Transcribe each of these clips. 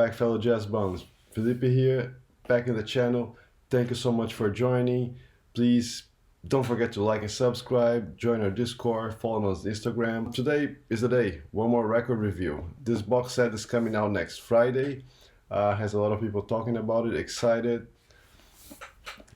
back, fellow jazz bums. Felipe here, back in the channel. Thank you so much for joining. Please don't forget to like and subscribe, join our Discord, follow us on Instagram. Today is the day, one more record review. This box set is coming out next Friday. Has a lot of people talking about it, excited.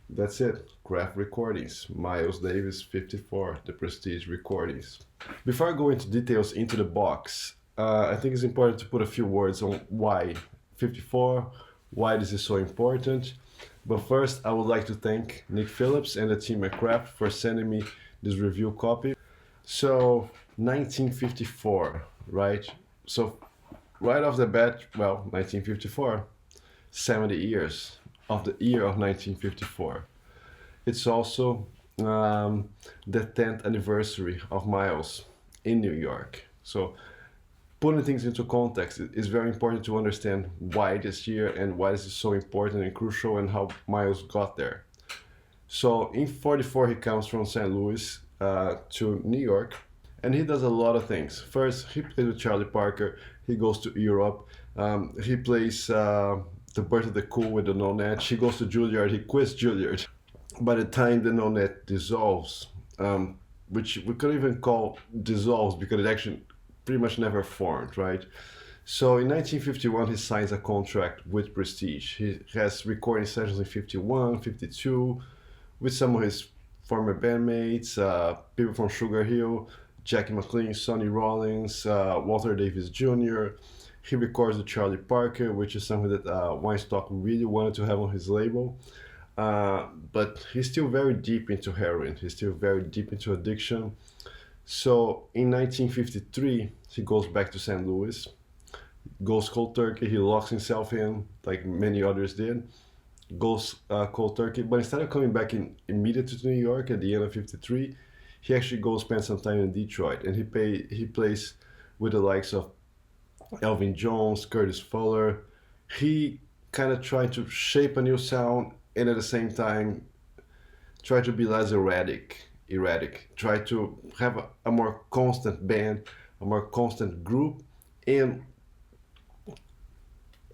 That's it, Craft Recordings, Miles Davis 54, the Prestige recordings. Before I go into details into the box, I think it's important to put a few words on why 54, why this is so important. But first, I would like to thank Nick Phillips and the team at Craft for sending me this review copy. So, 1954, right? So, right off the bat, well, 1954, 70 years of the year of 1954. It's also the 10th anniversary of Miles in New York. So, putting things into context, it's very important to understand why this year and why this is so important and crucial and how Miles got there. So in 44 he comes from St. Louis to New York, and he does a lot of things. First, he plays with Charlie Parker, he goes to Europe, he plays The Birth of the Cool with the No Net, he goes to Juilliard, he quits Juilliard. By the time the No Net dissolves, which we could even call dissolves because it actually pretty much never formed, right? So in 1951 he signs a contract with Prestige. He has recording sessions in 51, 52 with some of his former bandmates, people from Sugar Hill, Jackie McLean, Sonny Rollins, Walter Davis Jr. He records with Charlie Parker, which is something that Weinstock really wanted to have on his label. But he's still very deep into heroin. He's still very deep into addiction. So in 1953, he goes back to St. Louis, goes cold turkey, he locks himself in like many others did, goes cold turkey, but instead of coming back immediately to New York at the end of 53, he actually goes spend some time in Detroit, and he plays with the likes of Elvin Jones, Curtis Fuller. He kind of tried to shape a new sound and at the same time try to be less erratic, try to have a more constant band, a more constant group, and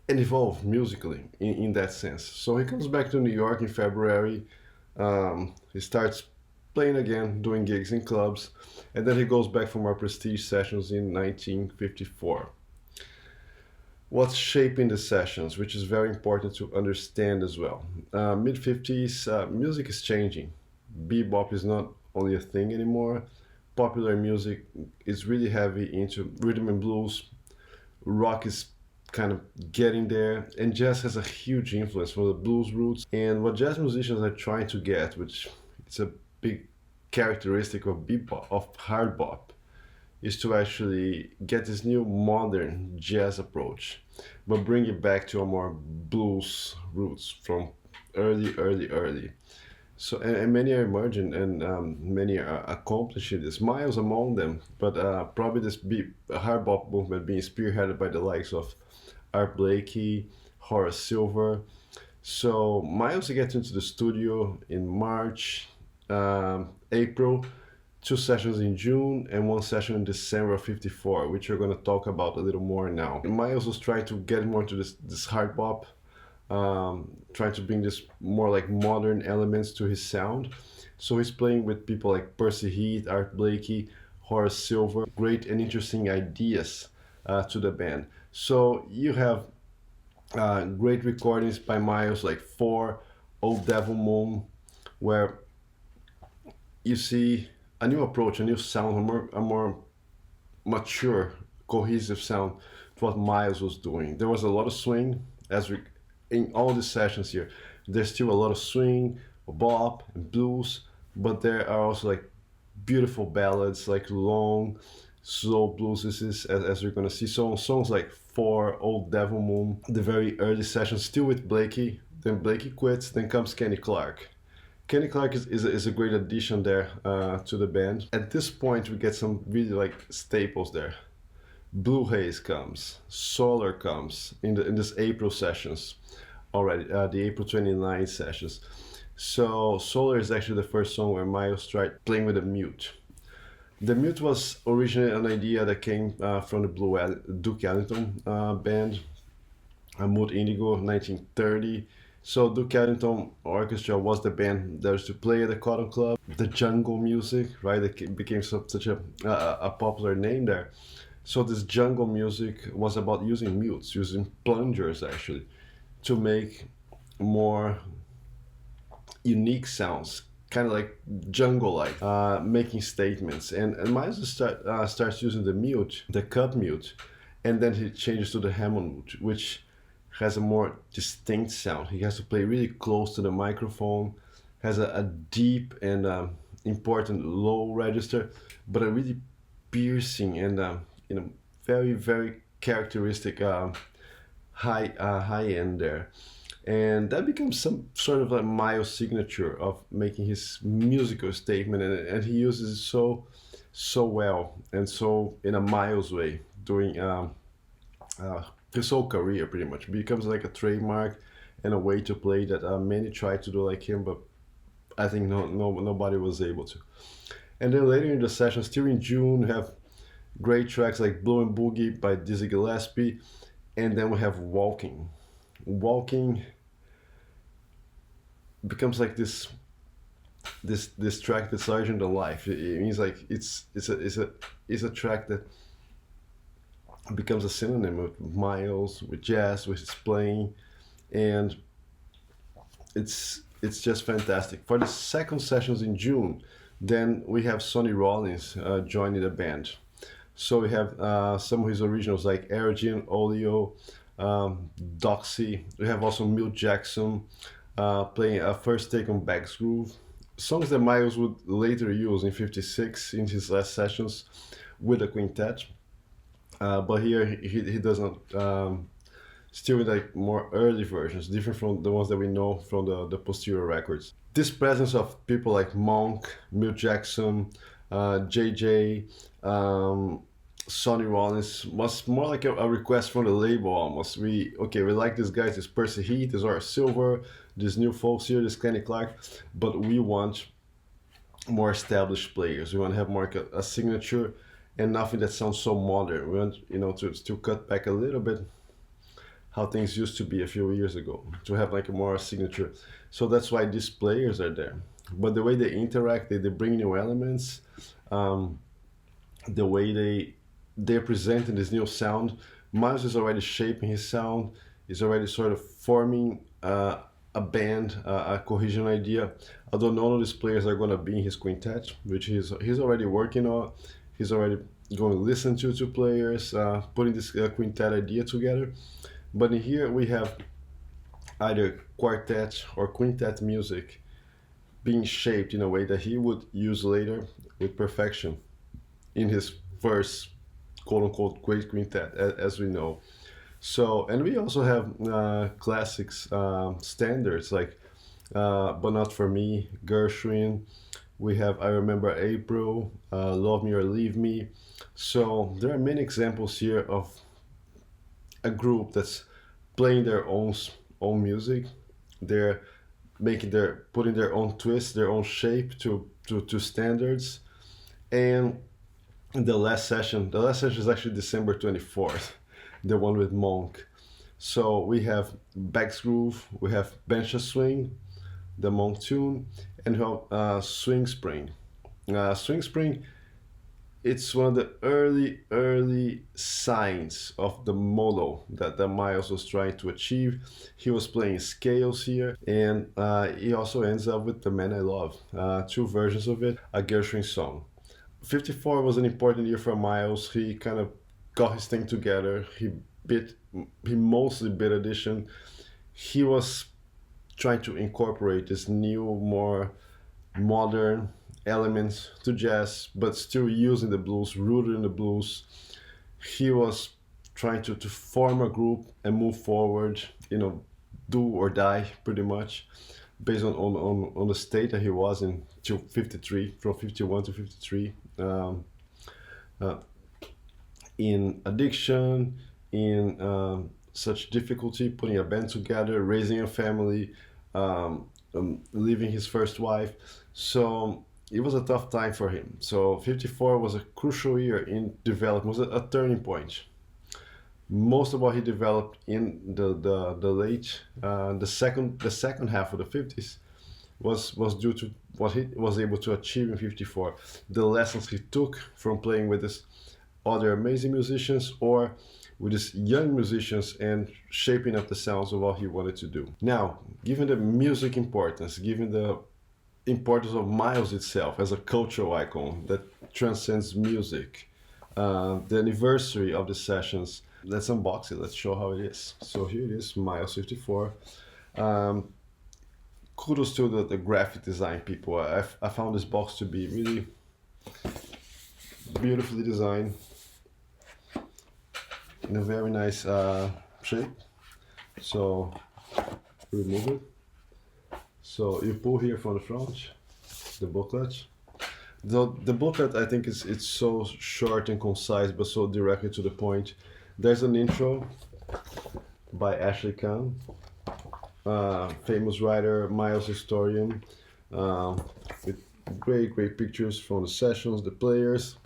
evolve musically in that sense. So he comes back to New York in February, he starts playing again, doing gigs in clubs, and then he goes back for more Prestige sessions in 1954. What's shaping the sessions, which is very important to understand as well. Mid-50s, music is changing. Bebop is not only a thing anymore. Popular music is really heavy into rhythm and blues. Rock is kind of getting there, and jazz has a huge influence from the blues roots. And what jazz musicians are trying to get, which it's a big characteristic of bebop, of hard bop, is to actually get this new modern jazz approach, but bring it back to a more blues roots from early. So, and many are emerging, and many are accomplishing this. Miles among them, but probably this hard bop movement being spearheaded by the likes of Art Blakey, Horace Silver. So Miles gets into the studio in March, April, 2 sessions in June and 1 session in December of 54, which we're going to talk about a little more now. Miles was trying to get more to this hard bop, trying to bring this more like modern elements to his sound. So he's playing with people like Percy Heath, Art Blakey, Horace Silver, great and interesting ideas to the band. So you have great recordings by Miles like 4, Old Devil Moon, where you see a new approach, a new sound, a more mature, cohesive sound to what Miles was doing. There was a lot of swing, in all the sessions here. There's still a lot of swing, bop, and blues, but there are also like beautiful ballads, like long, slow blues, as we're gonna see. So on songs like 4, Old Devil Moon, the very early sessions, still with Blakey, then Blakey quits, then comes Kenny Clark. Kenny Clark is a great addition there to the band. At this point, we get some really like staples there. Blue Haze comes, Solar comes in this April sessions already, the April 29 sessions. So Solar is actually the first song where Miles tried playing with a mute. The mute was originally an idea that came from the Duke Ellington band, Mood Indigo 1930. So Duke Ellington Orchestra was the band that was to play at the Cotton Club. The jungle music, right? It became such a popular name there. So this jungle music was about using mutes, using plungers actually, to make more unique sounds, kind of like jungle-like, making statements. And Miles starts using the mute, the cup mute, and then he changes to the Hammond mute, which has a more distinct sound. He has to play really close to the microphone, has a deep and important low register, but a really piercing and very very characteristic high end there, and that becomes some sort of like Miles' signature of making his musical statement, and he uses it so well and so in a Miles way, doing his whole career pretty much becomes like a trademark and a way to play that many tried to do like him, but I think nobody was able to. And then later in the session, still in June, we have great tracks like Blue and Boogie by Dizzy Gillespie, and then we have Walking. Walking becomes like this track that's larger than life. It means like it's a track that becomes a synonym with Miles, with jazz, with his playing, and it's just fantastic. For the second sessions in June, then we have Sonny Rollins joining the band. So we have some of his originals like Erigin, Olio, Doxy. We have also Milt Jackson playing a first take on Back's Groove. Songs that Miles would later use in '56 in his last sessions with a quintet. But here he doesn't. Still with like more early versions, different from the ones that we know from the posterior records. This presence of people like Monk, Milt Jackson, JJ, Sonny Rollins was more like a request from the label almost. We like these guys, this Percy Heath, this Horace Silver, this new folks here, this Kenny Clark, but we want more established players. We want to have more like a signature and nothing that sounds so modern. We want to still cut back a little bit how things used to be a few years ago, to have like a more signature. So that's why these players are there. But the way they interact, they bring new elements, the way they're presenting this new sound. Miles is already shaping his sound, is already sort of forming a band, a cohesion idea. Although none of these players are going to be in his quintet, which he's already working on. He's already going to listen to players, putting this quintet idea together. But in here we have either quartet or quintet music being shaped in a way that he would use later with perfection in his first quote-unquote great quintet, as we know. So, and we also have classics, standards like But Not For Me, Gershwin. We have I Remember April, Love Me or Leave Me. So there are many examples here of a group that's playing their own music. They're putting their own twist, their own shape to standards. And the last session is actually December 24th, the one with Monk. So we have Back's Groove, we have Bench a Swing, the Monk tune, and we have Swing Spring. Swing Spring, it's one of the early signs of the modo that Miles was trying to achieve. He was playing scales here, and he also ends up with The Man I Love, two versions of it, a Gershwin song. 54 was an important year for Miles. He kind of got his thing together. He mostly bit addition. He was trying to incorporate this new, more modern elements to jazz, but still using the blues, rooted in the blues. He was trying to form a group and move forward, do or die pretty much, based on the state that he was in till 53, from 51 to 53, in addiction, in such difficulty, putting a band together, raising a family, leaving his first wife. So it was a tough time for him. So 54 was a crucial year in development, was a turning point. Most of what he developed in the late the second half of the 50s was due to what he was able to achieve in 54, the lessons he took from playing with this other amazing musicians or with these young musicians and shaping up the sounds of what he wanted to do. Now, given the music importance, given the importance of Miles itself as a cultural icon that transcends music, the anniversary of the sessions, let's unbox it, let's show how it is. So here it is, Miles 54. Kudos to the graphic design people. I found this box to be really beautifully designed in a very nice shape. So remove it. So you pull here from the front, the booklet. The booklet, I think it's so short and concise, but so directly to the point. There's an intro by Ashley Kahn, famous writer, Miles historian, with great pictures from the sessions, the players.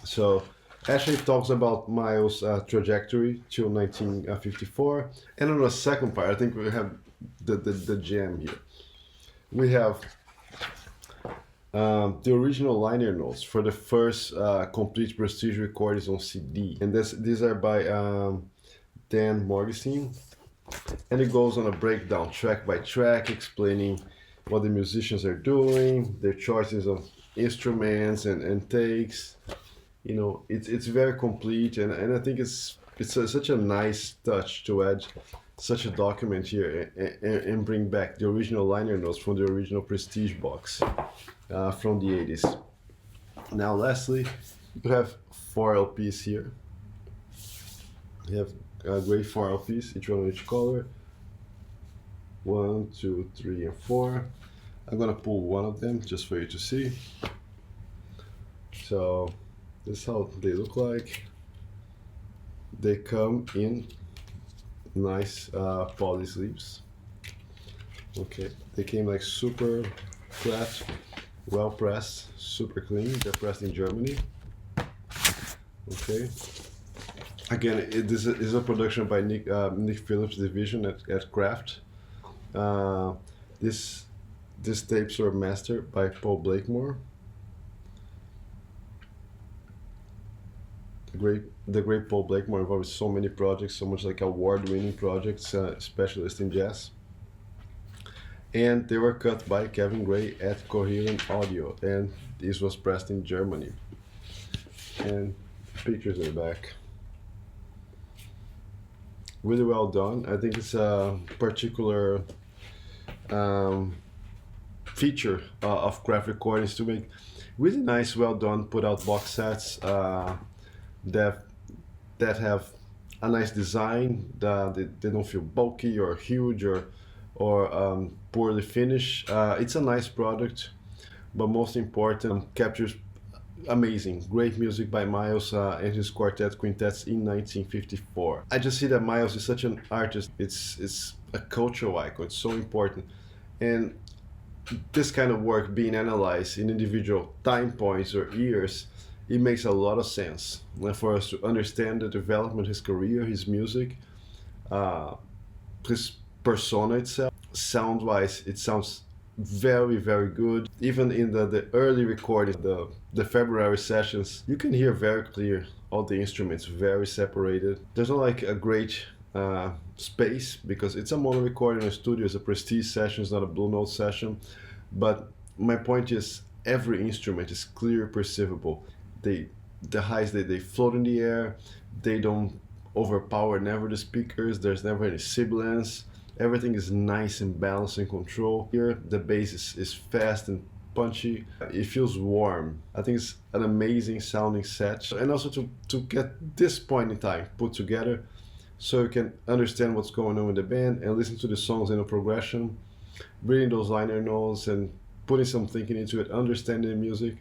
So Ashley talks about Miles' trajectory till 1954, and on the second part, I think we have the gem here. We have the original liner notes for the first complete Prestige recordings on CD, and these are by Dan Morgenstein, and it goes on a breakdown track by track, explaining what the musicians are doing, their choices of instruments and takes. You know, it's very complete, and I think it's such a nice touch to add such a document here and bring back the original liner notes from the original Prestige box from the 80s. Now lastly, you have 4 LPs here. You have great 4 LPs, each one of each color. 1, 2, 3, and 4. I'm gonna pull one of them just for you to see. So this is how they look like. They come in nice poly sleeves. Okay, they came like super flat, well pressed, super clean. They're pressed in Germany. Okay. Again, this is a production by Nick Phillips' division at Kraft. These tapes were mastered by Paul Blakemore. The great Paul Blakemore involved with so many projects, so much like award-winning projects, specialist in jazz. And they were cut by Kevin Gray at Coherent Audio, and this was pressed in Germany. And pictures in the back. Really well done. I think it's a particular feature of Kraft recordings to make really nice, well done, put out box sets that have a nice design. They don't feel bulky or huge or poorly finished. It's a nice product, but most important, captures amazing, great music by Miles and his quintets in 1954. I just see that Miles is such an artist. It's a cultural icon. It's so important, and this kind of work being analyzed in individual time points or years, it makes a lot of sense for us to understand the development of his career, his music, his persona itself. Sound-wise, it sounds very good. Even in the early recording, the February sessions, you can hear very clear all the instruments, very separated. There's not like a great space because it's a mono recording in a studio. It's a Prestige session, it's not a Blue Note session. But my point is, every instrument is clear, perceivable. The highs, they float in the air. They don't overpower never the speakers. There's never any sibilance. Everything is nice and balanced and controlled. Here, the bass is fast and punchy. It feels warm. I think it's an amazing sounding set. And also to get this point in time put together so you can understand what's going on with the band and listen to the songs in a progression, reading those liner notes and putting some thinking into it, understanding the music.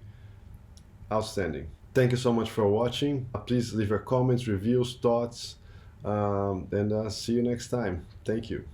Outstanding. Thank you so much for watching. Please leave your comments, reviews, thoughts, and see you next time. Thank you.